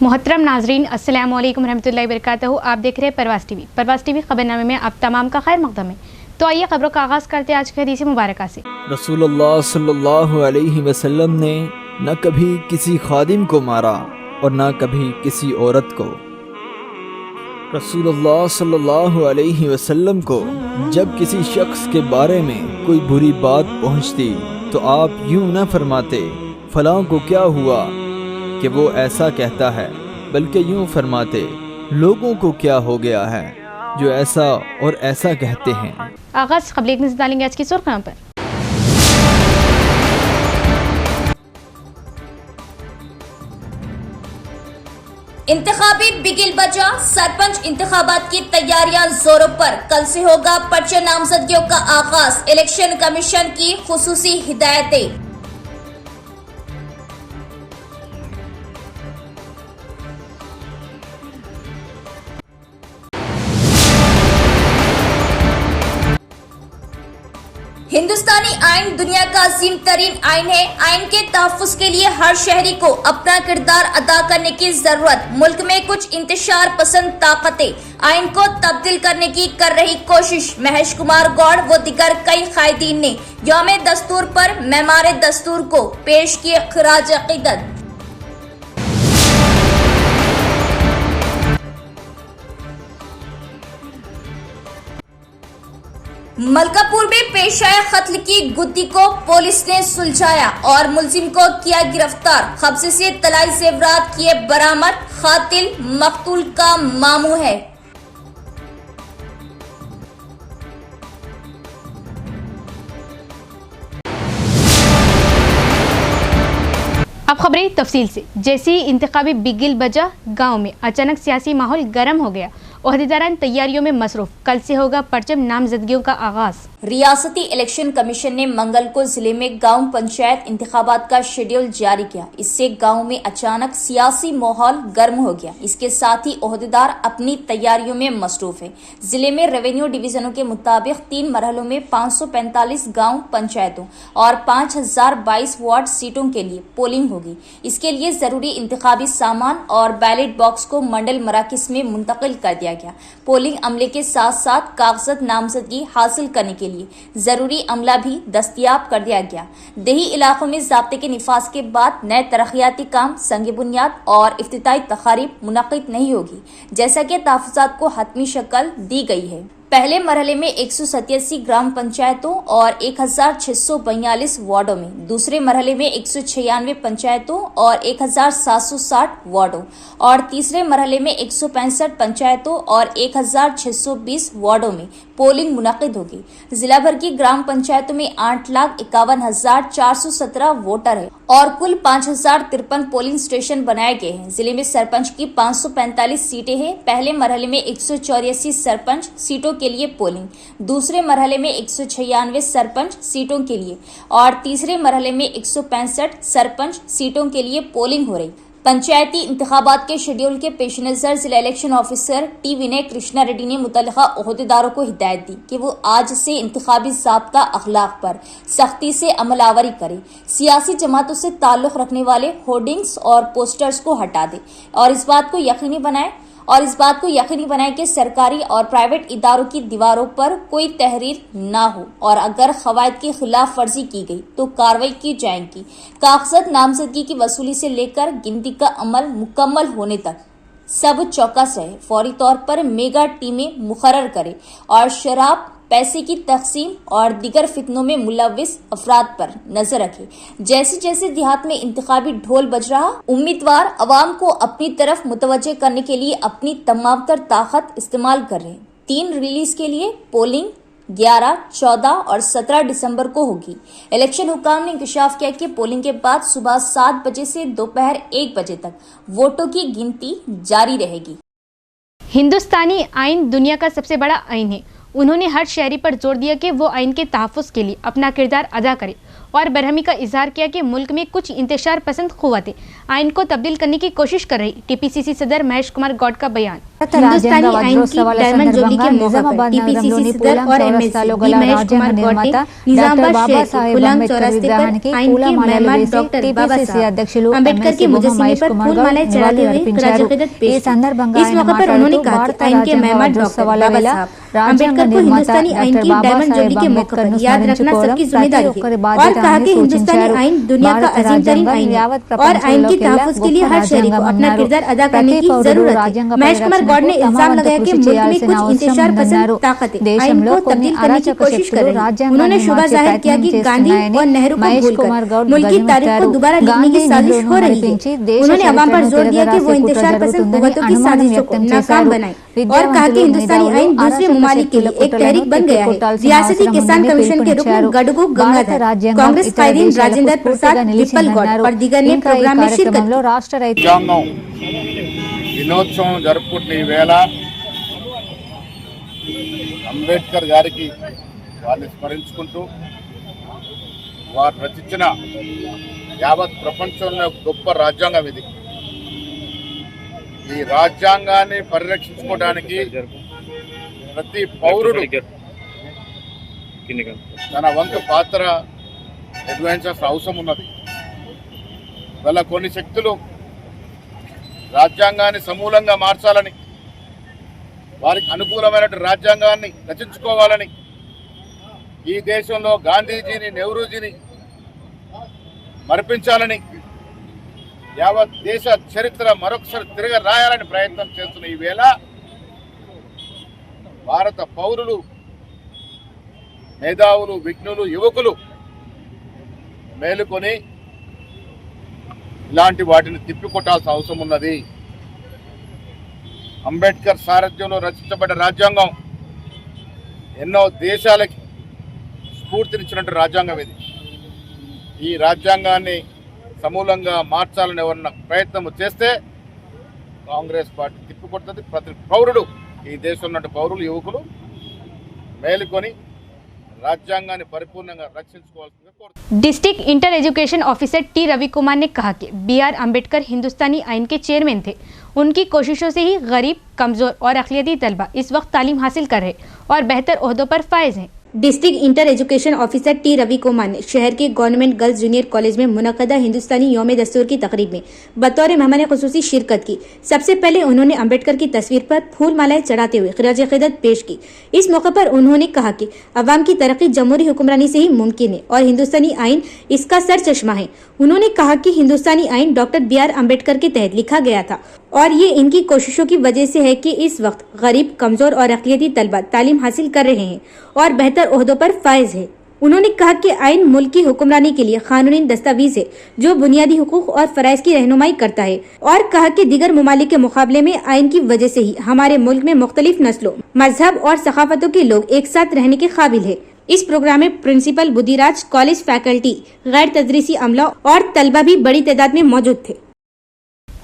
मोहतरम नाजरीन, अस्सलाम वालेकुम रहमतुल्लाहि वबरकातुहू। आप देख रहे हैं परवास टीवी खबरनामे में आप तमाम का खैर मकदम है। तो आइए खबरों का आगाज़ करते हैं आज के हदीस मुबारक से। रसूलुल्लाह सल्लल्लाहु अलैहि वसल्लम ने न कभी किसी खादिम को मारा और न कभी किसी औरत को। रसूलुल्लाह सल्लल्लाहु अलैहि वसल्लम को जब किसी शख्स के बारे में कोई बुरी बात पहुंचती तो आप यूं न फरमाते फलां को क्या हुआ कि वो ऐसा कहता है, बल्कि यूं फरमाते लोगों को क्या हो गया है जो ऐसा और ऐसा कहते हैं। आगाज़ खबर लिखने से डालेंगे आज की सुर्खियों पर। इंतखाबी बिगिल बजा, सरपंच इंतखाबात की तैयारियां जोरों पर। कल से होगा पर्चे नामजदगियों का आगाज। इलेक्शन कमीशन की खुसूसी हिदायतें। हिंदुस्तानी आइन दुनिया का अजीम तरीन आइन है। आइन के तहफ्फुज़ के लिए हर शहरी को अपना किरदार अदा करने की जरूरत। मुल्क में कुछ इंतशार पसंद ताकतें आइन को तब्दील करने की कर रही कोशिश। महेश कुमार गौड़ व दिगर कई कायदीन ने यौम दस्तूर पर मेमार दस्तूर को पेश किए खराज अकीदत। मलकापुर में पेश आए कत्ल की गुत्थी को पुलिस ने सुलझाया और मुलजिम को किया गिरफ्तार। कब्जे से तलाई जेवरात किए बरामद। कातिल मकतूल का मामू है। अब खबरें तफसील से। जैसे ही इंतखाबी बिगिल बजा, गांव में अचानक सियासी माहौल गर्म हो गया। ओहदेदारान तैयारियों में मसरूफ। कल से होगा परचम नामजदगियों का आगाज। रियासती इलेक्शन कमीशन ने मंगल को जिले में गांव पंचायत इंतखाबात का शेड्यूल जारी किया। इससे गांव में अचानक सियासी माहौल गर्म हो गया। इसके साथ ही ओहदेदार अपनी तैयारियों में मसरूफ है। जिले में रेवेन्यू डिवीजनों के मुताबिक 3 मरहलों में 545 गांव पंचायतों और 5022 वार्ड सीटों के लिए पोलिंग होगी। इसके लिए जरूरी इंतखाबी सामान और बैलेट बॉक्स को मंडल मराकिज में मुंतकिल कर दिया गया। पोलिंग अमले के साथ साथ कागजात नामजदगी हासिल करने के लिए जरूरी अमला भी दस्तयाब कर दिया गया। देही इलाकों में ज़ाब्ते के निफाज के बाद नए तरक्याती काम संग बुनियाद और इफ्तिताई तकारीब मुनक़िद नहीं होगी, जैसा कि तहफ़्फ़ुज़ात को हतमी शक्ल दी गई है। पहले मरहले में 187 ग्राम पंचायतों और 1642 वार्डों में, दूसरे मरहले में 196 पंचायतों और 1760 वार्डों और तीसरे मरहले में 165 पंचायतों और 1620 वार्डों में पोलिंग मुनक़िद होगी। जिला भर की ग्राम पंचायतों में 8,51,417 वोटर है और कुल 5,053 पोलिंग स्टेशन बनाए गए हैं। जिले में सरपंच की 545 सीटें हैं। पहले मरहले में 184 सरपंच सीटों के लिए पोलिंग, दूसरे मरहले में 196 सरपंच सीटों के लिए और तीसरे मरहले में 165 सरपंच सीटों के लिए पोलिंग हो रही। पंचायती इंतखाबात के शेड्यूल के पेश नज़र जिला इलेक्शन ऑफिसर टी विनय कृष्णा रेड्डी ने मुतल्लिका ओहदेदारों को हिदायत दी कि वो आज से इंतखाबी ज़ाब्ता अखलाक पर सख्ती से अमलावरी करें। सियासी जमातों से ताल्लुक़ रखने वाले होर्डिंग्स और पोस्टर्स को हटा दें और इस बात को यकीनी बनाए कि सरकारी और प्राइवेट इदारों की दीवारों पर कोई तहरीर ना हो और अगर खवायद की खिलाफ वर्जी की गई तो कार्रवाई की जाएगी। कागजात नामजदगी की वसूली से लेकर गिनती का अमल मुकम्मल होने तक सब चौकस रहे। फौरी तौर पर मेगा टीमें मुकर्रर करें और शराब, पैसे की तकसीम और दीगर फितनों में मुलव्विस अफराद पर नजर रखे। जैसे जैसे देहात में इंतखाबी ढोल बज रहा, उम्मीदवार अवाम को अपनी तरफ मुतवज्जे करने के लिए अपनी तमाम तर ताकत इस्तेमाल कर रहे हैं। 3 रिलीज के लिए पोलिंग 11, 14 और 17 दिसंबर को होगी। इलेक्शन हुकाम ने इंकशाफ किया कि पोलिंग के बाद सुबह 7 बजे से दोपहर 1 बजे तक वोटों की गिनती जारी रहेगी। हिंदुस्तानी आइन दुनिया का सबसे बड़ा आइन है। उन्होंने हर शहरी पर जोर दिया कि वो आइन के तहफ़्फ़ुज़ के लिए अपना किरदार अदा करे और बरहमी का इजहार किया कि मुल्क में कुछ इंतशार पसंद क़ुव्वतें आइन को तब्दील करने की कोशिश कर रही। TPCC सदर महेश कुमार गौड़ का बयान। हिंदुस्तानी आइन की डायमंड जोली के मौके पर टीपीसीसी सदर और एमएलसी महेश कुमार गौड ने निजामाबाद शहर के खुलाम चौरास्ते पर आइन के मेहमान डॉक्टर बाबा साहब अम्बेडकर की मुजस्समे पर फूल मालाएं चढ़ाते हुए खराज अकीदत पेश की। इस मौके पर उन्होंने कहा कि आइन के मेहमान डॉक्टर बाबा साहब अम्बेडकर को हिंदुस्तानी आइन की डायमंड जोली के मौके पर याद रखना सबकी जिम्मेदारी है और कहा कि हिंदुस्तानी आइन दुनिया का अजीम तरीन आइन है और आइन की तहफ्फुज़ के लिए हर शहरी को अपना किरदार अदा करने की जरूरत है। महेश कुमार गौड ने इल्जाम लगाया कि मुल्क में कुछ इंतशार पसंद ताकतें आइन को तब्दील करने की कोशिश कर रही हैं। उन्होंने शुबा जाहिर किया कि गांधी और नेहरू को भूलकर मुल्क की तारीख को दोबारा लिखने की साजिश हो रही है। उन्होंने अवाम पर जोर दिया कि वो इंतशार पसंद कुव्वतों की साजिशों को नाकाम बनाए और कहा कि हिंदुस्तानी आइन दूसरे ममालिक के लिए एक तहरीक बन गया है। रियासती किसान कमीशन के रुकन गडगो गंगाधर, कांग्रेस कायदीन राजेंद्र प्रसाद लिप्पल गौड़ और दीगर ने प्रोग्राम में शिरकत की। దినోత్సవం జరుపుకుంటున్న ఈ వేళ అంబేద్కర్ గారికి వారిని స్మరించుకుంటూ వారు రచించిన యావత్ ప్రపంచంలో గొప్ప రాజ్యాంగం ఇది. ఈ రాజ్యాంగాన్ని పరిరక్షించుకోవడానికి ప్రతి పౌరుడు తన వంతు పాత్ర నిర్వహించాల్సిన అవసరం ఉన్నది. వల్ల కొన్ని శక్తులు రాజ్యాంగాన్ని సమూలంగా మార్చాలని, వారికి అనుకూలమైన రాజ్యాంగాన్ని రచించుకోవాలని, ఈ దేశంలో గాంధీజీని నెహ్రూజీని మరిపించాలని, యావత్ దేశ చరిత్ర మరొకసారి తిరగ రాయాలని ప్రయత్నం చేస్తున్న ఈ వేళ భారత పౌరులు, మేధావులు, విజ్ఞులు, యువకులు మేలుకొని ఇలాంటి వాటిని తిప్పికొట్టాల్సిన అవసరం ఉన్నది. అంబేద్కర్ సారథ్యంలో రచించబడ్డ రాజ్యాంగం ఎన్నో దేశాలకి స్ఫూర్తినిచ్చినట్టు రాజ్యాంగం ఇది. ఈ రాజ్యాంగాన్ని సమూలంగా మార్చాలని ఎవరన్నా ప్రయత్నం చేస్తే కాంగ్రెస్ పార్టీ తిప్పికొడుతుంది. ప్రతి పౌరుడు, ఈ దేశంలో ఉన్న పౌరులు, యువకులు మేలుకొని राज्यांगाన్ని పరిపూర్ణంగా రక్షించుకోవాల్సిందిగా కోరుతున్నాను. District inter education officer T Ravi Kumar ने कहा कि BR अम्बेडकर हिंदुस्तानी आइन के चेयरमैन थे। उनकी कोशिशों से ही गरीब, कमज़ोर और अक़लियती तलबा इस वक्त तालीम हासिल कर रहे और बेहतर ओहदों पर फायज हैं। District inter education officer T Ravi Kumar ने शहर के गवर्नमेंट गर्ल्स जूनियर कॉलेज में मुनक़दा हिंदुस्तानी यौम दस्तूर की तकरीब में बतौर मेहमान ख़ुसूसी शिरकत की। सबसे पहले उन्होंने अम्बेडकर की तस्वीर पर फूल मालाएं चढ़ाते हुए खिराज अक़ीदत पेश की। इस मौके पर उन्होंने कहा कि अवाम की तरक्की जमहूरी हुक्मरानी से ही मुमकिन है और हिंदुस्तानी आइन इसका सर चश्मा है। उन्होंने कहा कि हिंदुस्तानी आइन डॉक्टर BR अम्बेडकर के तहत लिखा गया था और ये इनकी कोशिशों की वजह से है कि इस वक्त गरीब, कमजोर और अक़लियती तलबा तालीम हासिल कर रहे हैं और बेहतर ओहदों पर फायज है। उन्होंने कहा कि आइन मुल्क की हुक्मरानी के लिए कानूनी दस्तावेज है जो बुनियादी हुकूक और फराइज की रहनुमाई करता है और कहा कि दीगर ममालिक के मुकाबले में आइन की वजह से ही हमारे मुल्क में मुख्तलिफ नस्लों, मजहब और सकाफतों के लोग एक साथ रहने के काबिल है। इस प्रोग्राम में प्रिंसिपल बुद्धिराज, कॉलेज फैकल्टी, गैर तदरीसी अमला और तलबा भी बड़ी तादाद में मौजूद थे।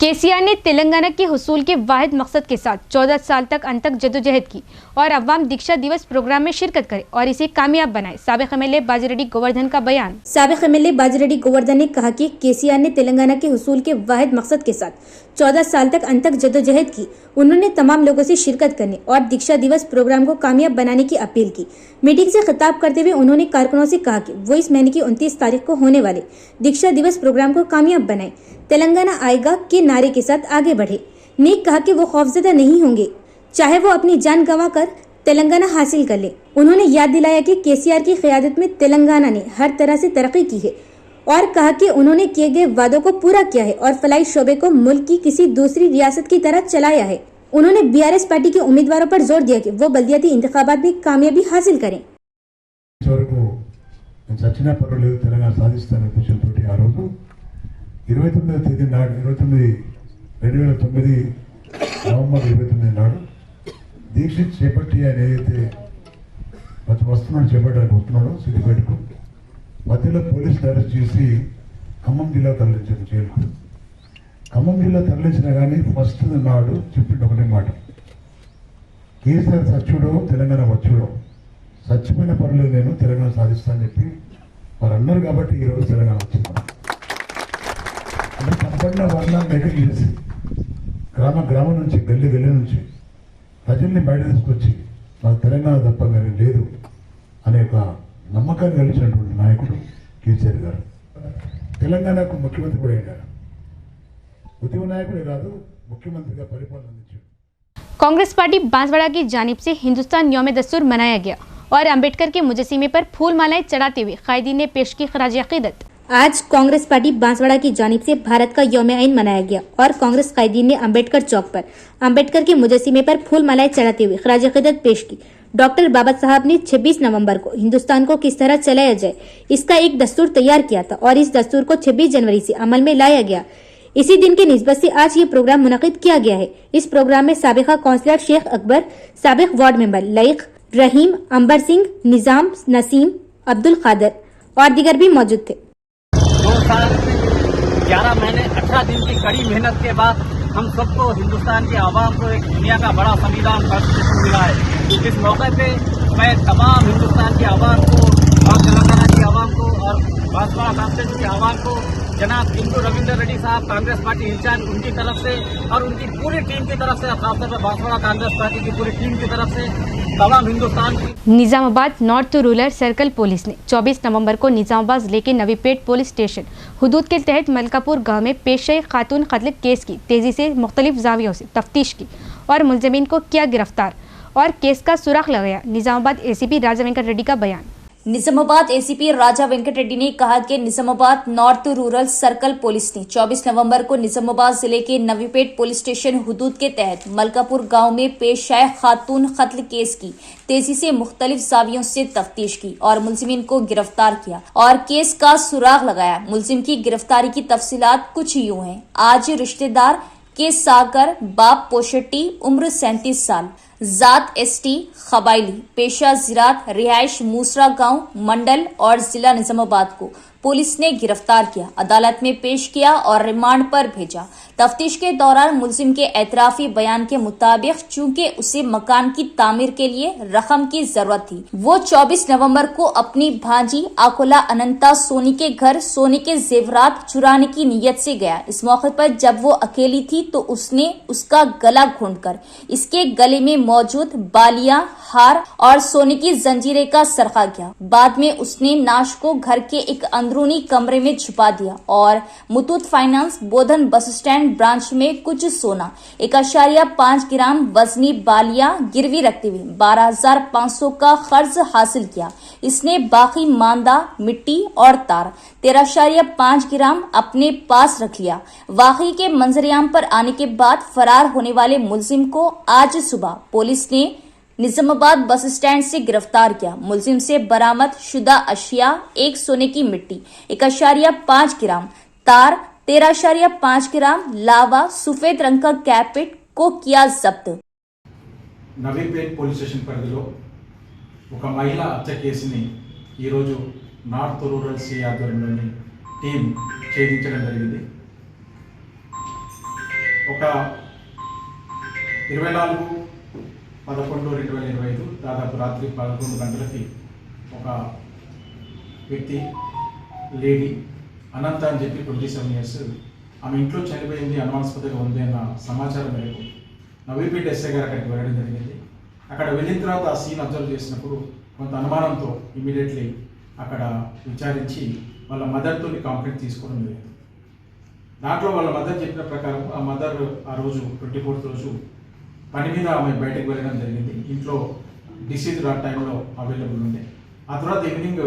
KCR ने तेलंगाना के हुसूल के वाहिद मकसद के साथ 14 साल तक अनतक जदोजहद की और अवाम दीक्षा दिवस प्रोग्राम में शिरकत करे और इसे कामयाब बनाए। साबिक MLA बाजिरेड्डी गोवर्धन का बयान। साबिक MLA बाजिरेड्डी गोवर्धन ने कहा कि KCR ने तेलंगाना के हुसूल के वाहिद मकसद के साथ 14 साल तक अनतक जदोजहद की। उन्होंने तमाम लोगों से शिरकत करने और दीक्षा दिवस प्रोग्राम को कामयाब बनाने की अपील की। मीटिंग से खिताब करते हुए उन्होंने कारकुनों से कहा कि वो इस महीने की 29 तारीख को होने वाले दीक्षा दिवस प्रोग्राम को कामयाब बनाए। तेलंगाना आएगा के नारे के साथ आगे बढ़े। ने कहा कि वो खौफजदा नहीं होंगे, चाहे वो अपनी जान गंवा कर तेलंगाना हासिल कर ले। उन्होंने याद दिलाया कि KCR की क़यादत में तेलंगाना ने हर तरह से तरक्की की है और कहा कि उन्होंने किए गए वादों को पूरा किया है और फलाई शोबे को मुल्क की किसी दूसरी रियासत की तरह चलाया है। उन्होंने BRS पार्टी के उम्मीदवारों पर जोर दिया कि वो बल्दियाती इंतखाबात में कामयाबी हासिल करें। నవంబర్ 29 నాడు దీక్ష చేపట్టి ఆయన ఏదైతే వస్తున్నాడు చేపట్టడానికి వస్తున్నాడో సిద్దిపేటకు మధ్యలో పోలీసులు అరెస్ట్ చేసి ఖమ్మం జిల్లా తరలించారు జైలుకు. ఖమ్మం జిల్లా తరలించినా కానీ ఫస్ట్ నాడు చెప్పిండు ఒకటే మాట, కేసీఆర్ సచ్చుడో తెలంగాణ వచ్చుడో, సచ్చిపోయిన పర్లేదు నేను తెలంగాణ సాధిస్తానని చెప్పి వారు అన్నారు. కాబట్టి ఈరోజు తెలంగాణ వచ్చింది. అంటే సంపన్న వర్ణాన్ని దగ్గర చేసి గ్రామం నుంచి, గల్లీ నుంచి ప్రజల్ని బయట తీసుకొచ్చి నాకు తెలంగాణ తప్ప వేరే లేదు అనే ఒక నమ్మకాన్ని కలిగినటువంటి నాయకుడు కేసీఆర్ గారు. తెలంగాణకు ముఖ్యమంత్రి కూడా అయ్యారు. ఉద్యమ నాయకుడే కాదు, ముఖ్యమంత్రిగా పరిపాలన అందించాడు. कांग्रेस पार्टी बांसवाड़ा की जानिब से हिंदुस्तान यौम दस्तूर मनाया गया और अंबेडकर के मुजस्सिमे पर फूल मालाएं चढ़ाते हुए कायदीन ने पेश की खराज अकीदत। आज कांग्रेस पार्टी बांसवाड़ा की जानिब से भारत का यौम आइन मनाया गया और कांग्रेस कायदीन ने अंबेडकर चौक पर अंबेडकर के मुजस्सिमे पर फूल मालाएं चढ़ाते हुए खराज अकीदत पेश की। डॉक्टर बाबा साहब ने 26 नवंबर को हिंदुस्तान को किस तरह चलाया जाए इसका एक दस्तूर तैयार किया था और इस दस्तूर को 26 जनवरी से अमल में लाया गया। इसी दिन के निस्बत से आज ये प्रोग्राम मुनक़िद किया गया है। इस प्रोग्राम में साबिक़ा काउंसलर शेख अकबर, साबिक़ वार्ड मेंबर लईक, रहीम, अंबर सिंह, निजाम, नसीम, अब्दुल कादर और दीगर भी मौजूद थे। 2 साल 11 महीने 18 दिन की कड़ी मेहनत के बाद हम सबको हिंदुस्तान की आवाम को एक दुनिया का बड़ा संविधान कॉन्स्टिट्यूशन मिला है। इस मौके पे मैं तमाम हिंदुस्तान की आवाम को और तेलंगाना की आवाम को और बांसवाड़ा कॉन्स्टिट्यूशन की आवाम को जनाब इंदू रविंदर रेड्डी साहब कांग्रेस पार्टी इंचार्ज उनकी तरफ से और उनकी पूरी टीम की तरफ से, खासतौर पर बांसवाड़ा कांग्रेस पार्टी की पूरी टीम की तरफ से तमाम हिंदुस्तान की। Nizamabad north rural circle police ने 24 नवंबर को निजामाबाद जिले के नवीपेट पुलिस स्टेशन हुदूद के तहत मलकापुर गांव में पेश खातून कत्ल केस की तेजी से मुख्तलिफ जावियों से तफ्तीश की और मुलजमीन को किया गिरफ्तार और केस का सुराग लगाया। निजामाबाद एसीपी राजा वेंकट रेड्डी का बयान। निजामाबाद एसीपी राजा वेंकट रेड्डी ने कहा कि Nizamabad north rural circle police ने 24 नवंबर को निजामाबाद जिले के नवीपेट पुलिस स्टेशन हुदूद के तहत मलकापुर गांव में पेश आए खातून कत्ल केस की तेजी से मुख्तलिफ जावियों से तफ्तीश की और मुलजिमीन को गिरफ्तार किया और केस का सुराग लगाया। मुलजिम की गिरफ्तारी की तफसीलात कुछ यूं हैं। आज रिश्तेदार के सागर, बाप पोशेट्टी, उम्र 37 साल, जात एसटी, कबायली, पेशा जिरात, रिहाइश मूसरा गांव, मंडल और जिला निजामाबाद को पुलिस ने गिरफ्तार किया, अदालत में पेश किया और रिमांड पर भेजा। तफ्तीश के दौरान मुलजिम के एतराफी बयान के मुताबिक चूंकि उसे मकान की तामीर के लिए रकम की जरूरत थी, वो 24 नवंबर को अपनी भांजी आकोला अनंता सोनी के घर सोने के जेवरात चुराने की नीयत से गया। इस मौके पर जब वो अकेली थी तो उसने उसका गला घूंटकर इसके गले में मौजूद बालियां, हार और सोने की जंजीरें का सरका किया। बाद में उसने नाश को घर के एक अंदरूनी कमरे में छुपा दिया और मुतूत फाइनेंस बोधन बस स्टैंड ब्रांच में कुछ सोना 1.5 ग्राम वजनी बालियां गिरवी रखते हुए 12,500 का कर्ज हासिल किया। इसने बाकी मांदा, मिट्टी और तार 13.5 ग्राम अपने पास रख लिया। वाकई के मंजरियाम पर आने के बाद फरार होने वाले मुलजिम को आज सुबह पुलिस ने निजामाबाद बस स्टैंड से गिरफ्तार किया। मुलजिम से बरामद शुदा अशिया 1 सोने की मिट्टी, 1.5 ग्राम तार, 13.5 ग्राम लावा, सफेद रंग का कैपेट को किया जब्त। నవీపేట్ పోలీస్ స్టేషన్ పరిధిలో ఒక మహిళ హత్య కేసుని ఈరోజు నార్త్ రూరల్ సి ఆధ్వర్యంలోని టీం ఛేదించడం జరిగింది. ఒక 24/11/2025 దాదాపు రాత్రి 11 గంటలకి ఒక వ్యక్తి లేడీ అనంత అని చెప్పి 27 ఇయర్స్ ఆమె ఇంట్లో చనిపోయింది, అనుమానాస్పదంగా ఉంది అన్న సమాచారం మేరకు నవీపేట్ ఎస్ఐ గారు అక్కడికి వెళ్ళడం జరిగింది. అక్కడ వెళ్ళిన తర్వాత ఆ సీన్ అబ్జర్వ్ చేసినప్పుడు కొంత అనుమానంతో ఇమీడియట్లీ అక్కడ విచారించి వాళ్ళ మదర్తో కంప్లైంట్ తీసుకోవడం జరిగింది. దాంట్లో వాళ్ళ మదర్ చెప్పిన ప్రకారం ఆ మదర్ ఆ రోజు 24th రోజు పని మీద ఆమె బయటకు వెళ్ళడం జరిగింది. ఇంట్లో డిసీజ్ ఆ టైంలో అవైలబుల్ ఉంది. ఆ తర్వాత ఈవినింగ్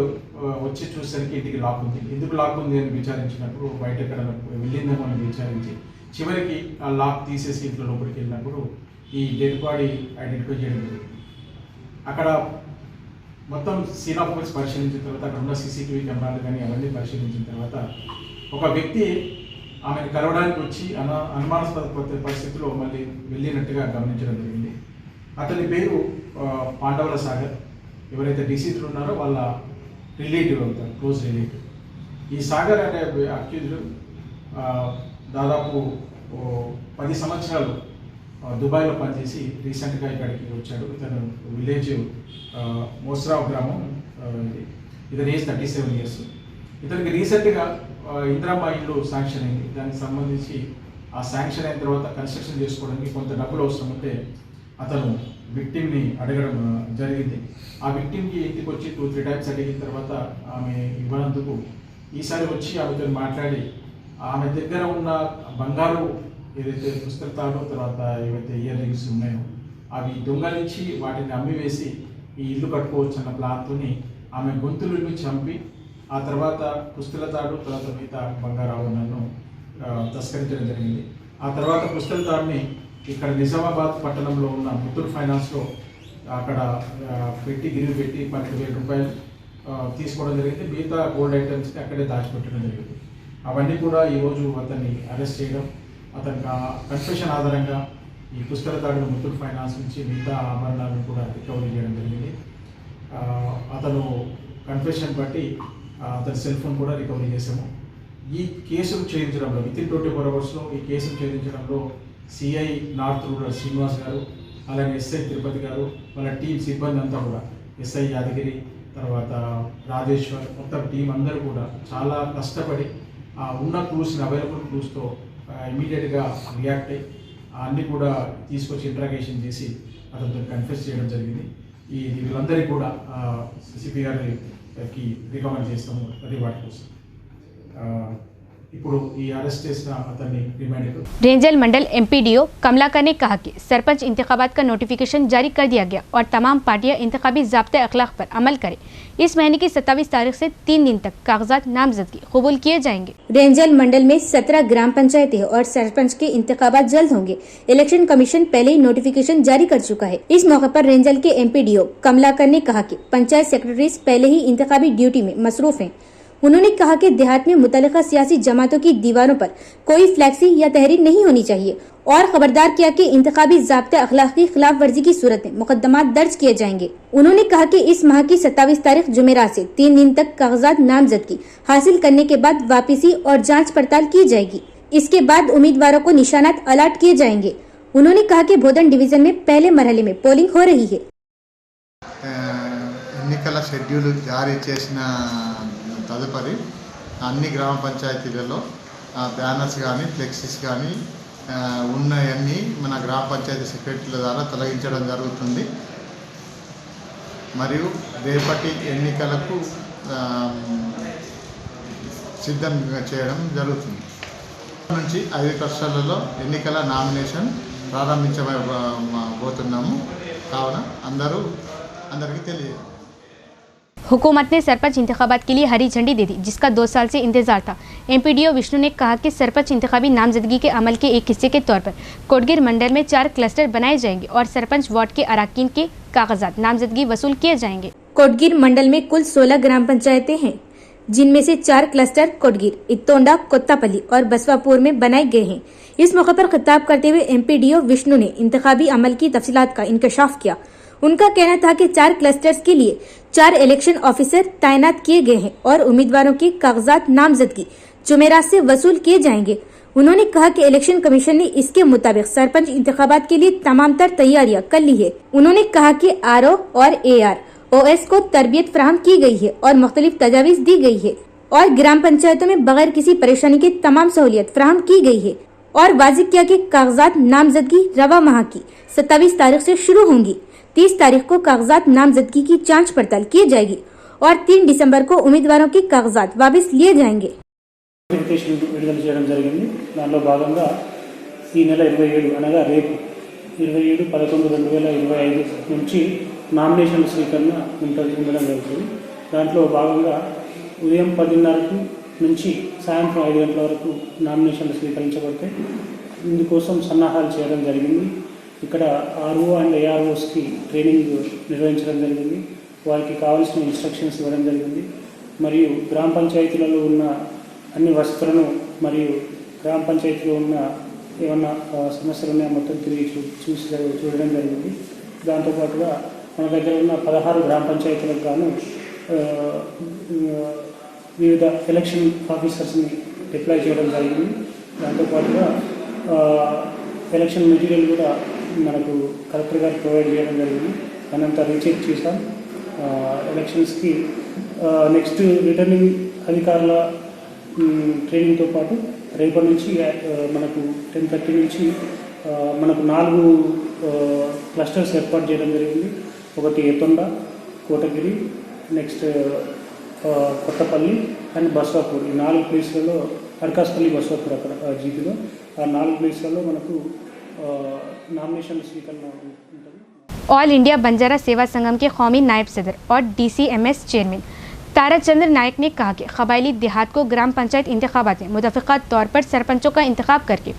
వచ్చి చూసేసరికి ఇంటికి లాక్ ఉంది. ఎందుకు లాక్ ఉంది అని విచారించినప్పుడు బయట ఎక్కడ వెళ్ళిందేమో అని విచారించి చివరికి ఆ లాక్ తీసేసి ఇంట్లో లోపలికి వెళ్ళినప్పుడు ఈ డెడ్ బాడీ ఐడెంటిఫై చేయడం జరిగింది. అక్కడ మొత్తం సీన్ ఆఫ్ కేస్ పరిశీలించిన తర్వాత అక్కడ ఉన్న సీసీటీవీ కెమెరాలు కానీ అవన్నీ పరిశీలించిన తర్వాత ఒక వ్యక్తి ఆమెను కలవడానికి వచ్చి అనుమానాస్పద పరిస్థితిలో మళ్ళీ వెళ్ళినట్టుగా గమనించడం జరిగింది. అతని పేరు పాండవుల సాగర్. ఎవరైతే డిసీజ్లు ఉన్నారో వాళ్ళ రిలేటివ్ అవుతారు, క్లోజ్ రిలేటివ్. ఈ సాగర్ అనే అక్యూజ్డ్ దాదాపు 10 సంవత్సరాలు దుబాయ్లో పనిచేసి రీసెంట్గా ఇక్కడికి వచ్చాడు. ఇతను విలేజ్ మోస్రావ్ గ్రామం, ఇతని ఏజ్ 37 ఇయర్స్. ఇతనికి రీసెంట్గా ఇందిరమ్మ ఇల్లు శాంక్షన్ అయింది. దానికి సంబంధించి ఆ శాంక్షన్ అయిన తర్వాత కన్స్ట్రక్షన్ చేసుకోవడానికి కొంత డబ్బులు అవసరం ఉంటే అతను విక్టిమ్ని అడగడం జరిగింది. ఆ విక్టిమ్కి ఇంటికి వచ్చి 2-3 టైమ్స్ అడిగిన తర్వాత ఆమె ఇవ్వనందుకు ఈసారి వచ్చి ఆమెతో మాట్లాడి ఆమె దగ్గర ఉన్న బంగారు ఏదైతే పుస్తకాలు తర్వాత ఏవైతే ఇయర్ రింగ్స్ ఉన్నాయో అవి దొంగలించి వాటిని అమ్మివేసి ఈ ఇల్లు కట్టుకోవచ్చు అన్న ప్లాన్తోని ఆమె గొంతులను చంపి ఆ తర్వాత పుస్తల తాడు తర్వాత మిగతా బంగారు ఆభరణాలను తస్కరించడం జరిగింది. ఆ తర్వాత పుస్తల తాడుని ఇక్కడ నిజామాబాద్ పట్టణంలో ఉన్న ముత్తూట్ ఫైనాన్స్లో అక్కడ పెట్టి గిరివి పెట్టి 12,000 రూపాయలు తీసుకోవడం జరిగింది. మిగతా గోల్డ్ ఐటమ్స్ని అక్కడే దాచిపెట్టడం జరిగింది. అవన్నీ కూడా ఈరోజు అతన్ని అరెస్ట్ చేయడం, అతని కన్ఫెషన్ ఆధారంగా ఈ పుస్తక తాడును ముత్తూట్ ఫైనాన్స్ నుంచి మిగతా ఆభరణాలను కూడా రికవరీ చేయడం జరిగింది. అతను కన్ఫెషన్ బట్టి అతని సెల్ ఫోన్ కూడా రికవరీ చేసాము. ఈ కేసును ఛేదించడంలో వితిన్ 24 అవర్స్లో ఈ కేసును ఛేదించడంలో సిఐ నార్త్ రూరల్ శ్రీనివాస్ గారు, అలాగే ఎస్ఐ తిరుపతి గారు, వాళ్ళ టీం సిబ్బంది అంతా కూడా ఎస్ఐ యాదగిరి, తర్వాత రాజేశ్వర్, మొత్తం టీం అందరూ కూడా చాలా కష్టపడి ఉన్న క్లూస్ని అవైలబుల్ క్లూస్తో ఇమీడియట్గా రియాక్ట్ అయ్యి అన్నీ కూడా తీసుకొచ్చి ఇంట్రాగేషన్ చేసి అతనితో కన్ఫెస్ చేయడం జరిగింది. వీళ్ళందరికీ కూడా సిపి గారికి రికమెండ్ చేస్తాము రివార్డ్ కోసం. ఇప్పుడు ఈ అరెస్ట్ చేసిన అతన్ని రిమాండ్. रेंजल मंडल एमपीडीओ कमलाकर ने कहा कि सरपंच इंतखाबात का नोटिफिकेशन जारी कर दिया गया और तमाम पार्टियां इंतखाबी ज़ाब्ते अखलाक पर अमल करें। इस महीने की 27 तारीख से 3 दिन तक कागजात नामजदगी कबूल किए जाएंगे। रेंजल मंडल में 17 ग्राम पंचायतें और सरपंच के इंतखाबात जल्द होंगे। इलेक्शन कमीशन पहले ही नोटिफिकेशन जारी कर चुका है। इस मौके पर रेंजल के एमपीडीओ कमलाकर ने कहा कि पंचायत सेक्रेटरीज पहले ही इंतखाबी ड्यूटी में मसरूफ हैं। उन्होंने कहा कि देहात में मुतल्लिका सियासी जमातों की दीवारों पर कोई फ्लैक्सी या तहरीर नहीं होनी चाहिए और खबरदार किया कि इंतखाबी ज़ाब्ते अखलाक की खिलाफ वर्जी की सूरत में मुकदमात दर्ज किए जाएंगे। उन्होंने कहा कि इस माह की 27 तारीख जुमेरात से 3 दिन तक कागजात नामजदगी हासिल करने के बाद वापसी और जांच पड़ताल की जाएगी। इसके बाद उम्मीदवारों को निशानात अलॉट किए जाएंगे। उन्होंने कहा कि बोधन डिवीजन में पहले मरहले में पोलिंग हो रही है। ఎన్నికల షెడ్యూల్ జారీ చేసిన తదుపరి అన్ని గ్రామ పంచాయతీలలో బ్యానర్స్ కానీ ఫ్లెక్సీస్ కానీ ఉన్నాయన్నీ మన గ్రామ పంచాయతీ సెక్రటరీల ద్వారా తొలగించడం జరుగుతుంది. మరియు రేపటి ఎన్నికలకు సిద్ధం చేయడం జరుగుతుంది. నుంచి 5 క్లస్టర్లలో ఎన్నికల నామినేషన్ ప్రారంభించబోతున్నాము. కావున అందరికీ తెలియదు. हुकूमत ने सरपंच इंतखाबात के लिए हरी झंडी दे दी, जिसका 2 साल से इंतजार था। एमपीडीओ विष्णु ने कहा कि सरपंच इंतखाबी नामजदगी के अमल के एक हिस्से के तौर पर कोटगिर मंडल में 4 क्लस्टर बनाए जाएंगे और सरपंच वार्ड के अराकीन के कागजात नामजदगी वसूल किए जाएंगे। कोटगिर मंडल में कुल 16 ग्राम पंचायतें हैं, जिनमें से 4 क्लस्टर कोटगिर, इत्तोंडा, कोत्तापल्ली और बसवापुर में बनाए गए हैं। इस मौके पर खिताब करते हुए एमपीडीओ विष्णु ने इंतखाबी अमल की तफसीलात का इंकशाफ किया। उनका कहना था कि 4 क्लस्टर्स के लिए 4 इलेक्शन ऑफिसर तैनात किए गए हैं और उम्मीदवारों के कागजात नामजदगी जुमेरात से वसूल किए जाएंगे। उन्होंने कहा कि इलेक्शन कमीशन ने इसके मुताबिक सरपंच इंतखाबात के लिए तमाम तर तैयारियां कर ली है। उन्होंने कहा कि आरओ और AROS को तरबियत फराहम की गई है और मुख्तलिफ तजावीज़ दी गई है और ग्राम पंचायतों में बगैर किसी परेशानी के तमाम सहूलियत फराहम की गई है और वाजिब किया कि कागजात नामजदगी रवा माह की 27 तारीख से शुरू होंगी। 30 तारीख को कागजात नामजदगी की जांच पड़ताल की जाएगी और 3 दिसंबर को उम्मीदवारों के कागजात वापस लिए जाएंगे। నోటిఫికేషన్ విడుదల చేయడం జరిగింది. దానిలో భాగంగా ఈ నెల 27 అనగా రేపు 27/11/2025 నుంచి నామినేషన్ స్వీకరణ ఉండడం జరుగుతుంది. దాంట్లో భాగంగా ఉదయం 10:30 నుంచి సాయంత్రం 5 గంటల వరకు నామినేషన్లు స్వీకరించబడతాయి. ఇందుకోసం సన్నాహాలు చేయడం జరిగింది. ఇక్కడ ఆర్ఓ అండ్ AROస్కి ట్రైనింగ్ నిర్వహించడం జరిగింది. వారికి కావాల్సిన ఇన్స్ట్రక్షన్స్ ఇవ్వడం జరిగింది. మరియు గ్రామ పంచాయతీలలో ఉన్న అన్ని వసతులను మరియు గ్రామ పంచాయతీలో ఉన్న ఏమన్నా సమస్యలు ఉన్నాయో మొత్తం తిరిగి చూడడం జరిగింది. దాంతోపాటుగా మన దగ్గర ఉన్న 16 గ్రామ పంచాయతీలకు గాను వివిధ ఎలక్షన్ ఆఫీసర్స్ని డిప్లాయ్ చేయడం జరిగింది. దాంతోపాటుగా ఎలక్షన్ మెటీరియల్ కూడా మనకు కలెక్టర్ గారు ప్రొవైడ్ చేయడం జరిగింది. అనంతా రీచెక్ చేశాం. ఎలక్షన్స్కి నెక్స్ట్ రిటర్నింగ్ అధికారుల ట్రైనింగ్తో పాటు రేపటి నుంచి మనకు 10:30 నుంచి మనకు 4 క్లస్టర్స్ ఏర్పాటు చేయడం జరిగింది. ఒకటి ఏతొండ, కోటగిరి, నెక్స్ట్ కొత్తపల్లి అండ్ బస్వాపూర్. ఈ 4 ప్లేస్లలో, అర్కాస్పల్లి, బస్వాపూర్ అక్కడ జీపీలో, ఆ 4 ప్లేస్లలో మనకు నామినేషన్ స్వీకరణ ఉంటుంది. ऑल इंडिया बंजारा सेवा संगम के कौमी नायब सदर और DCMS चेयरमैन ताराचंद्र नायक ने कहा कि कबायली देहात को ग्राम पंचायत इंतखाबात में मुतफ़िक़ा तौर पर सरपंचों का इंतखाब करके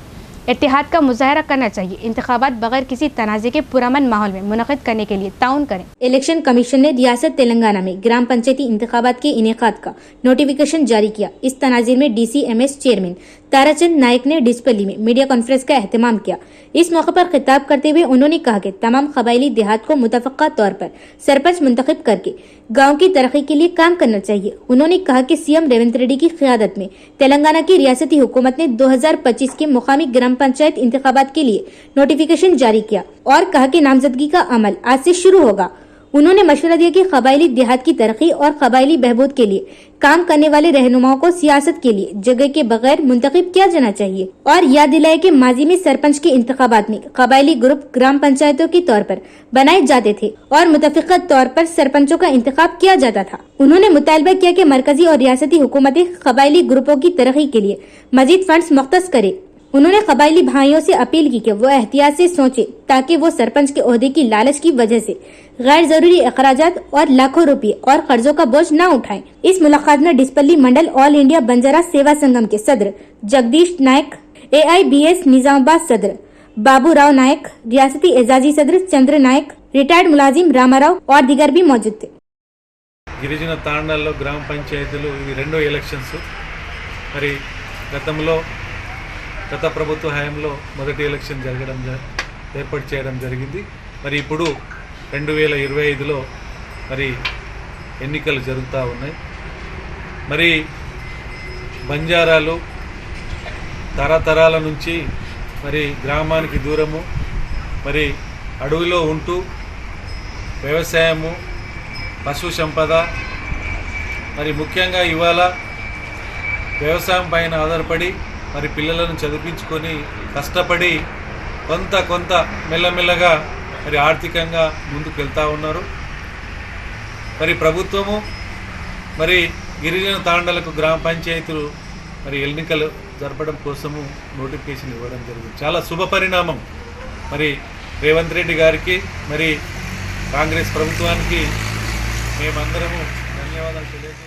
इत्तेहाद का मुजाहरा करना चाहिए. इंतखाबात बगैर किसी तनाज़े के पुरअमन माहौल में मुनक़िद करने के लिए ताउन करें. इलेक्शन कमीशन ने रियासत तेलंगाना में ग्राम पंचायती इंतखाबात के इनेकाद का नोटिफिकेशन जारी किया. इस तनाज़े में DCMS चेयरमैन ताराचंद नायक ने डिस्पल्ली में मीडिया कॉन्फ्रेंस का एहतमाम किया. इस मौके पर खिताब करते हुए उन्होंने कहा कि तमाम कबायली देहात को मुतफ़िक़ा तौर पर सरपंच मुंतखब करके गांव की तरक्की के लिए काम करना चाहिए. उन्होंने कहा कि CM रेवंत रेड्डी की क़यादत में तेलंगाना की रियासती हुकूमत ने 2025 के मुकामी ग्राम पंचायत इंतखाबात के लिए नोटिफिकेशन जारी किया और कहा कि नामजदगी का अमल आज से शुरू होगा. उन्होंने मशवरा दिया कि कबायली देहात की तरक्की और कबायली बहबूद के लिए काम करने वाले रहनुमाओं को सियासत के लिए जगह के बगैर मुंतखब किया जाना चाहिए और याद दिलाया कि माजी में सरपंच के इंतखाबात में कबायली ग्रुप ग्राम पंचायतों के तौर पर बनाए जाते थे और मुतफ़िक़ा तौर पर सरपंचों का इंतखाब किया जाता था. उन्होंने मुतालबा किया कि मरकजी और रियासती हुकूमतें कबायली ग्रुपों की तरक्की के लिए मजीद फंड्स मुख्तस करे. उन्होंने कबायली भाइयों से अपील की कि वो एहतियात से सोचे ताकि वो सरपंच के ओहदे की लालच की वजह से गैर जरूरी अखराजात और लाखों रुपए और कर्जों का बोझ न उठाएं. इस मुलाकात में डिस्पल्ली मंडल ऑल इंडिया बंजारा सेवा संगम के सदर जगदीश नायक, AIBS निजामाबाद सदर बाबू राव नायक, रियासती एजाजी सदर चंद्र नायक, रिटायर्ड मुलाजिम रामाराव और दीगर भी मौजूद थे. గిరిజన తాండాల్లో గ్రామ పంచాయతీలు ఇవి రెండో ఎలక్షన్స్. మరి గత ప్రభుత్వ హయాంలో మొదటి ఎలక్షన్ ఏర్పాటు చేయడం జరిగింది. మరి ఇప్పుడు 2025లో మరి ఎన్నికలు జరుగుతూ ఉన్నాయి. మరి బంజారాలు తరతరాల నుంచి మరి గ్రామానికి దూరము, మరి అడవిలో ఉంటూ వ్యవసాయము, పశు సంపద, మరి ముఖ్యంగా ఇవాళ వ్యవసాయం పైన ఆధారపడి మరి పిల్లలను చదివించుకొని కష్టపడి కొంత మెల్లమెల్లగా మరి ఆర్థికంగా ముందుకు వెళ్తూ ఉన్నారు. మరి ప్రభుత్వము మరి గిరిజన తాండాలకు గ్రామ పంచాయతీలు మరి ఎన్నికలు జరపడం కోసము నోటిఫికేషన్ ఇవ్వడం జరిగింది. చాలా శుభ పరిణామం. మరి రేవంత్ రెడ్డి గారికి మరి కాంగ్రెస్ ప్రభుత్వానికి మేమందరము ధన్యవాదాలు తెలియజేస్తున్నాం.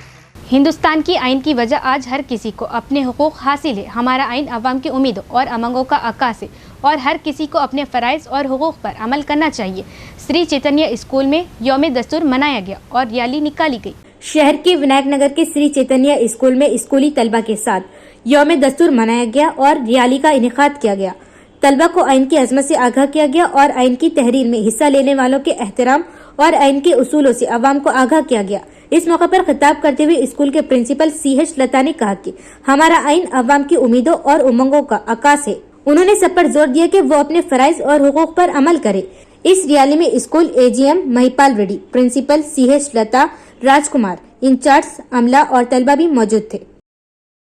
हिंदुस्तान की आइन की वजह आज हर किसी को अपने हुकूक हासिल है. हमारा आइन अवाम की उम्मीदों और उमंगों का अक्कास है और हर किसी को अपने फ़राइज़ और हुकूक पर अमल करना चाहिए. श्री चैतन्य स्कूल में यौम दस्तूर मनाया गया और रैली निकाली गई. शहर के विनायक नगर के श्री चैतन्य स्कूल में स्कूली तलबा के साथ यौम दस्तूर मनाया गया और रैली का इनेकाद किया गया. तलबा को आइन की अजमत से आगाह किया गया और आइन की तहरीर में हिस्सा लेने वालों के एहतराम और आइन के उसूलों से अवाम को आगाह किया गया. इस मौके पर खिताब करते हुए स्कूल के प्रिंसिपल CH लता ने कहा कि हमारा आइन अवाम की उम्मीदों और उमंगों का आकाश है. उन्होंने सब पर जोर दिया कि वो अपने फराइज और हुकूक पर अमल करे. इस रैली में school AGM Mahipal Reddy, principal CH Latha, Rajkumar, in-charge Amala और तलबा भी मौजूद थे.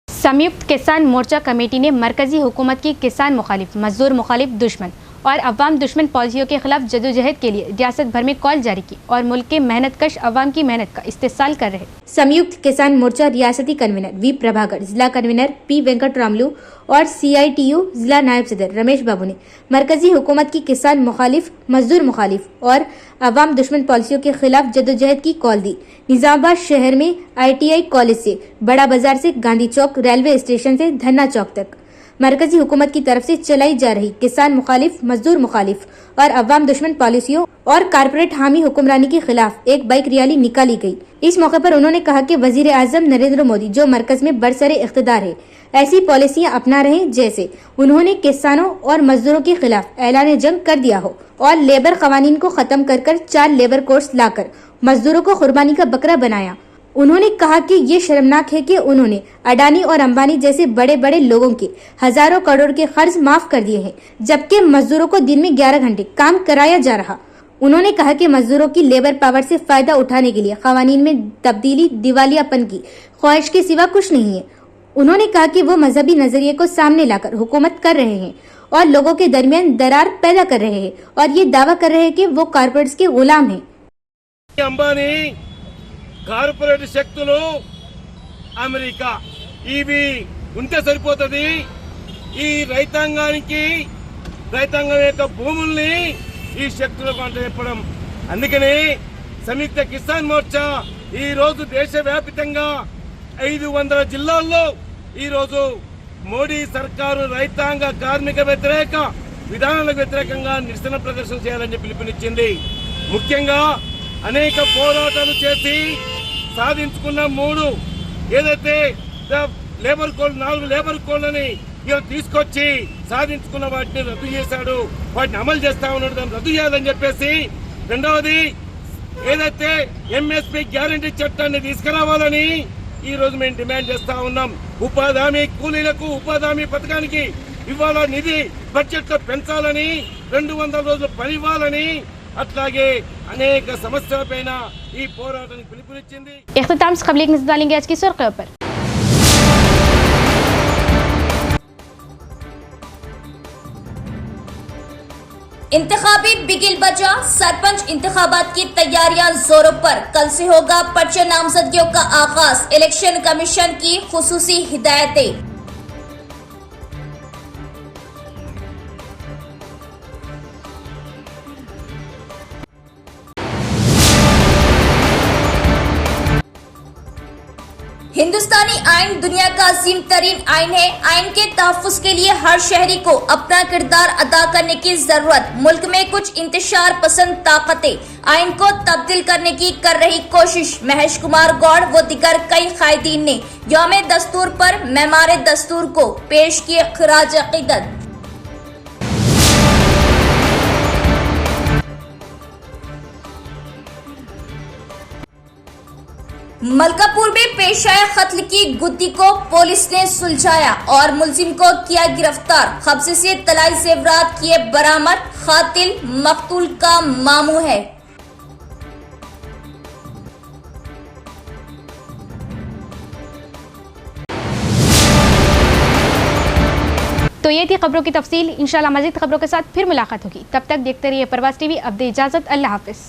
संयुक्त किसान मोर्चा कमेटी ने मरकजी हुकूमत की किसान मुखालिफ, मजदूर मुखालिफ, दुश्मन और अवाम दुश्मन पॉलिसियों के खिलाफ जदोजहद के लिए रियासत भर में कॉल जारी की और मुल्क के मेहनत कश अवाम की मेहनत का इस्तेसाल कर रहे. संयुक्त किसान मोर्चा रियासती कन्वीनर V प्रभाकर, जिला कन्वीनर P वेंकटरामलू और CITU जिला नायब सदर रमेश बाबू ने मरकजी हुकूमत की किसान मुखालिफ, मजदूर मुखालिफ और अवाम दुश्मन पॉलिसियों के खिलाफ जदोजहद की कॉल दी. निजामाबाद शहर में ITI कॉलेज से बड़ा बाजार से गांधी चौक, रेलवे स्टेशन से धन्ना चौक तक मरकजी हुकूमत की तरफ से चलाई जा रही किसान मुखालिफ, मजदूर मुखालिफ और अवाम दुश्मन पॉलिसियों और कारपोरेट हामी हुक्मरानी के खिलाफ एक बाइक रैली निकाली गई. इस मौके पर उन्होंने कहा कि वजीर आजम नरेंद्र मोदी जो मरकज में बरसरे इख्तिदार है, ऐसी पॉलिसियां अपना रहे जैसे उन्होंने किसानों और मजदूरों के खिलाफ ऐलान जंग कर दिया हो और लेबर कवानीन को खत्म कर 4 लेबर कोर्स लाकर मजदूरों को कुर्बानी का बकरा बनाया. उन्होंने कहा कि ये शर्मनाक है कि उन्होंने अडानी और अंबानी जैसे बड़े बड़े लोगों के हजारों करोड़ के कर्ज माफ कर दिए हैं, जबकि मजदूरों को दिन में 11 घंटे काम कराया जा रहा. उन्होंने कहा कि मजदूरों की लेबर पावर से फायदा उठाने के लिए कवानीन में तब्दीली दिवालियापन की ख्वाहिश के सिवा कुछ नहीं है. उन्होंने कहा कि वो मजहबी नजरिए को सामने लाकर हुकूमत कर रहे हैं और लोगों के दरमियान दरार पैदा कर रहे हैं और ये दावा कर रहे हैं कि वो कारपोरेट्स के गुलाम हैं। అంబానీ కార్పొరేట్ శక్తులు అమెరికా ఇవి ఉంటే సరిపోతుంది. ఈ రైతాంగం యొక్క భూముల్ని ఈ శక్తులకు అంటజెప్పడం. అందుకని సంయుక్త కిసాన్ మోర్చా ఈ రోజు దేశవ్యాప్తంగా 500 జిల్లాల్లో ఈ రోజు మోడీ సర్కారు రైతాంగ కార్మిక వ్యతిరేక విధానాలకు వ్యతిరేకంగా నిరసన ప్రదర్శన చేయాలని పిలుపునిచ్చింది. ముఖ్యంగా అనేక పోరాటాలు చేసి సాధించుకున్న 3 ఏదైతే లేబర్ కోడ్ 4 లేబర్ కోడ్లని ఇలా తీసుకొచ్చి సాధించుకున్న వాటిని రద్దు చేశాడు. వాటిని అమలు చేస్తా ఉన్నాడు. దాన్ని రద్దు చేయాలని చెప్పేసి రెండవది ఏదైతే ఎంఎస్పీ గ్యారంటీ చట్టాన్ని తీసుకురావాలని ఈ రోజు మేము డిమాండ్ చేస్తా ఉన్నాం. ఉపాధి హామీ కూలీలకు ఉపాధి హామీ పథకానికి ఇవాళ నిధి బడ్జెట్ లో పెంచాలని 200 రోజులు పని ఇవ్వాలని అట్లాగే అనేక సమస్యలపైన ఈ పోరాటానికి పిలుపునిచ్చింది. इख्तिताम से खबरें नजर डालेंगे आज की सुर्खियों पर। इंतखाबी बिगिल बजा। सरपंच इंतखाबात की तैयारियां जोरों पर। कल से होगा पर्चे नामजदगियों का आगाज। इलेक्शन कमीशन की खुसूसी हिदायतें। हिंदुस्तानी आइन दुनिया का अजीम तरीन आइन है। आइन के तहफ्फुज़ के लिए हर शहरी को अपना किरदार अदा करने की जरूरत। मुल्क में कुछ इंतशार पसंद ताकतें आइन को तब्दील करने की कर रही कोशिश। महेश कुमार गौड़ व दिगर कई कायदीन ने यौम दस्तूर पर मेमार दस्तूर को पेश किए खराज अकीदत। मलकापुर में पेश आए कत्ल की गुत्थी को पुलिस ने सुलझाया और मुलजिम को किया गिरफ्तार। कब्जे से तलाई जेवरात किए बरामद। कातिल मकतूल का मामू है। तो ये थी खबरों की तफसील। इंशाल्लाह मज़ीद खबरों के साथ फिर मुलाकात होगी। तब तक देखते रहिए प्रवास टीवी। अब दे इजाजत। अल्लाह हाफिज।